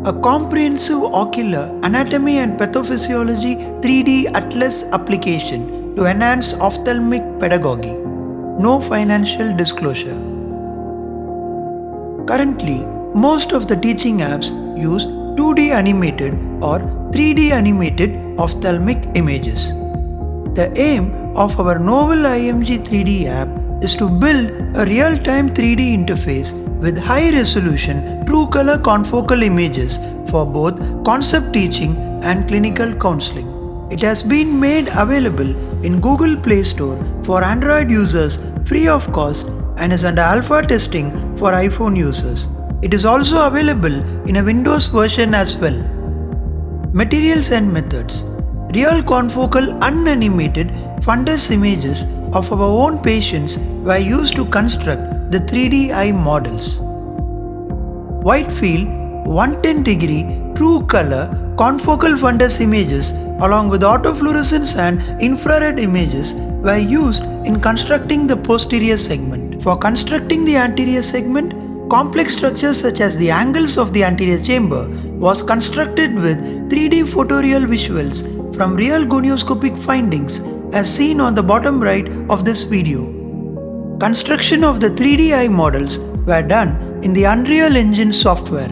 a comprehensive ocular anatomy and pathophysiology 3D Atlas application to enhance ophthalmic pedagogy. No financial disclosure. Currently, most of the teaching apps use 2D animated or 3D animated ophthalmic images. The aim of our novel IMG 3D app is to build a real-time 3D interface with high-resolution true-color confocal images for both concept teaching and clinical counseling. It has been made available in Google Play Store for Android users free of cost and is under alpha testing for iPhone users. It is also available in a Windows version as well. Materials and methods. Real confocal unanimated fundus images of our own patients were used to construct the 3D eye models. Whitefield 110-degree true color confocal fundus images along with autofluorescence and infrared images were used in constructing the posterior segment. For constructing the anterior segment, complex structures such as the angles of the anterior chamber was constructed with 3D photoreal visuals from real gonioscopic findings as seen on the bottom right of this video. Construction of the 3D eye models were done in the Unreal Engine software.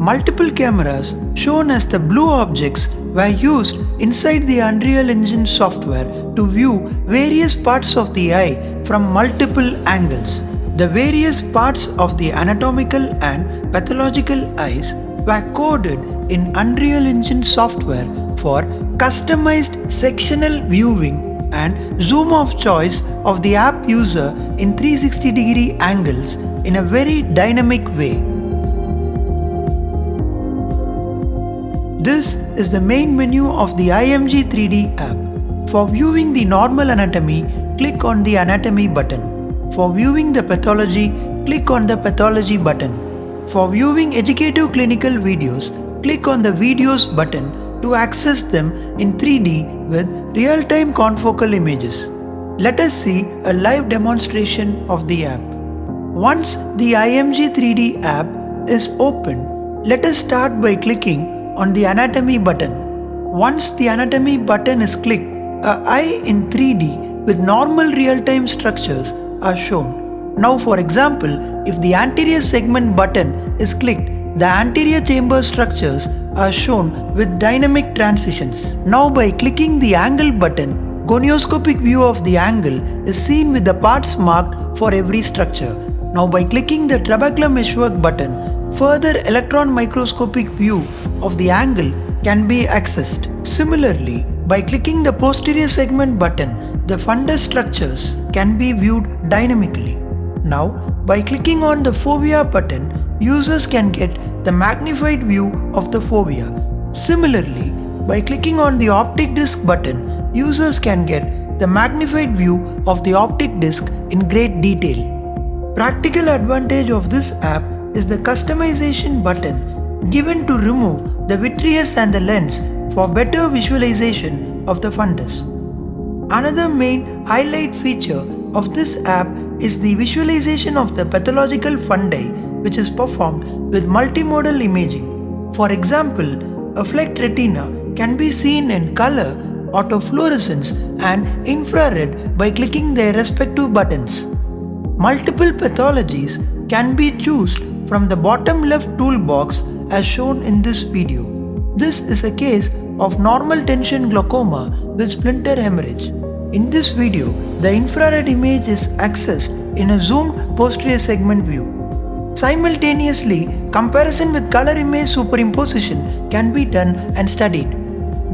Multiple cameras shown as the blue objects were used inside the Unreal Engine software to view various parts of the eye from multiple angles. The various parts of the anatomical and pathological eyes were coded in Unreal Engine software for customized sectional viewing and zoom of choice of the app user in 360-degree angles in a very dynamic way. This is the main menu of the IMG 3D app. For viewing the normal anatomy, click on the Anatomy button. For viewing the pathology, click on the Pathology button. For viewing educative clinical videos, click on the Videos button to access them in 3D with real-time confocal images. Let us see a live demonstration of the app. Once the IMG 3D app is open, let us start by clicking on the Anatomy button. Once the Anatomy button is clicked, an eye in 3D with normal real-time structures are shown. Now for example, if the anterior segment button is clicked, the anterior chamber structures are shown with dynamic transitions. Now by clicking the Angle button, gonioscopic view of the angle is seen with the parts marked for every structure. Now by clicking the Trabecular Meshwork button, further electron microscopic view of the angle can be accessed. Similarly, by clicking the Posterior segment button, the fundus structures can be viewed dynamically. Now, by clicking on the Fovea button, users can get the magnified view of the fovea. Similarly, by clicking on the Optic Disc button, users can get the magnified view of the optic disc in great detail. Practical advantage of this app is the customization button given to remove the vitreous and the lens for better visualization of the fundus. Another main highlight feature of this app is the visualization of the pathological fundi, which is performed with multimodal imaging. For example, a flecked retina can be seen in color, autofluorescence and infrared by clicking their respective buttons. Multiple pathologies can be chosen from the bottom left toolbox as shown in this video. This is a case of normal tension glaucoma with splinter hemorrhage. In this video, the infrared image is accessed in a zoomed posterior segment view. Simultaneously, comparison with color image superimposition can be done and studied.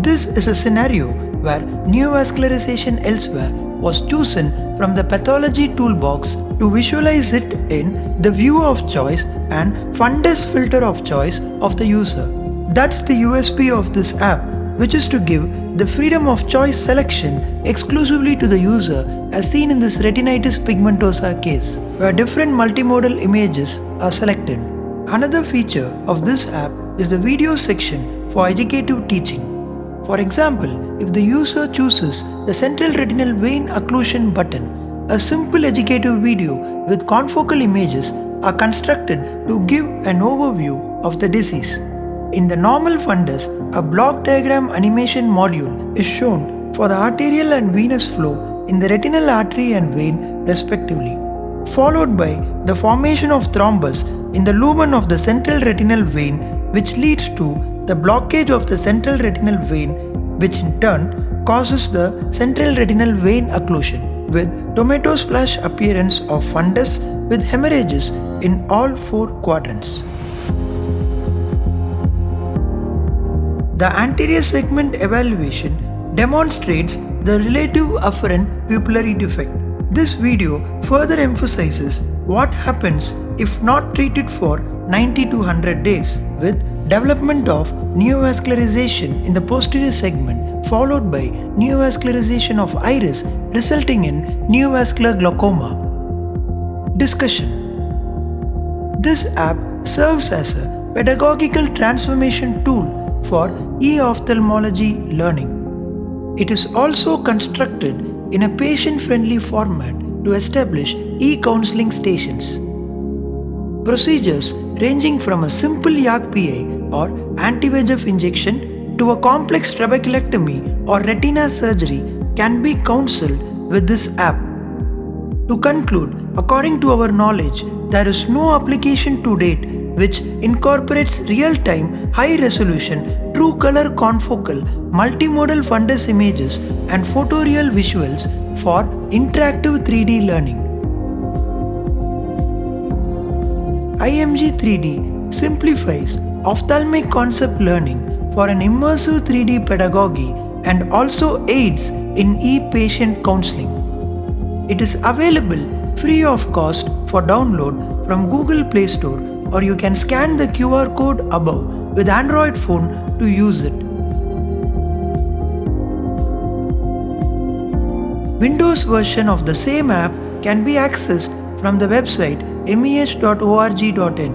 This is a scenario where neovascularization elsewhere was chosen from the pathology toolbox to visualize it in the view of choice and fundus filter of choice of the user. That's the USP of this app, which is to give the freedom of choice selection exclusively to the user as seen in this retinitis pigmentosa case, where different multimodal images are selected. Another feature of this app is the video section for educative teaching. For example, if the user chooses the central retinal vein occlusion button, a simple educative video with confocal images are constructed to give an overview of the disease. In the normal fundus, a block diagram animation module is shown for the arterial and venous flow in the retinal artery and vein respectively, followed by the formation of thrombus in the lumen of the central retinal vein, which leads to the blockage of the central retinal vein, which in turn causes the central retinal vein occlusion, with tomato splash appearance of fundus with hemorrhages in all 4 quadrants. The anterior segment evaluation demonstrates the relative afferent pupillary defect. This video further emphasizes what happens if not treated for 90 to 100 days, with development of neovascularization in the posterior segment followed by neovascularization of iris resulting in neovascular glaucoma. Discussion. This app serves as a pedagogical transformation tool for e-ophthalmology learning. It is also constructed in a patient-friendly format to establish e-counseling stations. Procedures ranging from a simple YAG-PI or anti-VEGF injection to a complex trabeculectomy or retina surgery can be counseled with this app. To conclude, according to our knowledge, there is no application to date which incorporates real-time, high-resolution, true-color confocal, multimodal fundus images and photoreal visuals for interactive 3D learning. IMG 3D simplifies ophthalmic concept learning for an immersive 3D pedagogy and also aids in e-patient counseling. It is available free of cost for download from Google Play Store, or you can scan the QR code above with Android phone to use it. Windows version of the same app can be accessed from the website meh.org.in.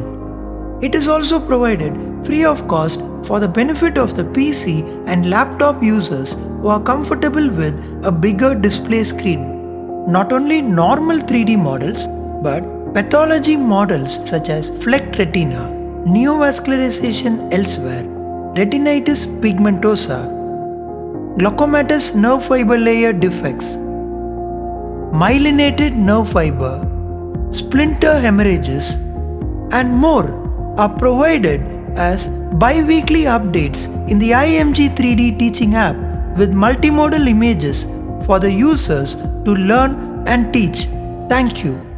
It is also provided free of cost for the benefit of the PC and laptop users who are comfortable with a bigger display screen. Not only normal 3D models, but pathology models such as flecked retina, neovascularization elsewhere, retinitis pigmentosa, glaucomatous nerve fiber layer defects, myelinated nerve fiber, splinter hemorrhages, and more are provided as bi-weekly updates in the IMG 3D teaching app with multimodal images for the users to learn and teach. Thank you.